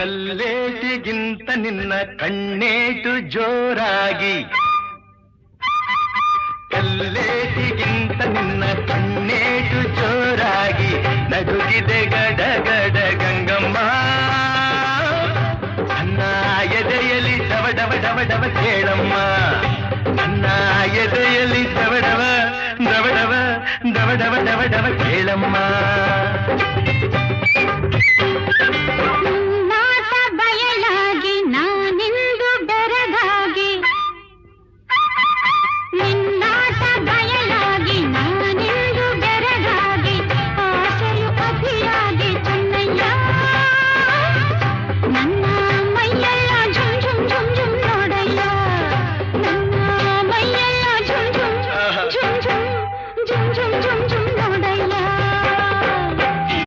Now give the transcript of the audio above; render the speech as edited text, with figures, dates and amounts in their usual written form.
ಕಲ್ಲೇಟಿಗಿಂತ ನಿನ್ನ ಕಣ್ಣೇಟು ಜೋರಾಗಿ ಕಲ್ಲೇಟಿಗಿಂತ ನಿನ್ನ ಕಣ್ಣೇಟು ಜೋರಾಗಿ ನಗುಗಿದೆ ಗಡಗಡ ಗಂಗಮ್ಮ ನನ್ನ ಎದೆಯಲ್ಲಿ ಡವ ಡವ ಡವ ಡವ ಕೇಳಮ್ಮ ನನ್ನ ಎದೆಯಲ್ಲಿ ಡವ ಡವ ಡವ ಡವ ಡವ ಡವ ಡವ ಡವ ಕೇಳಮ್ಮ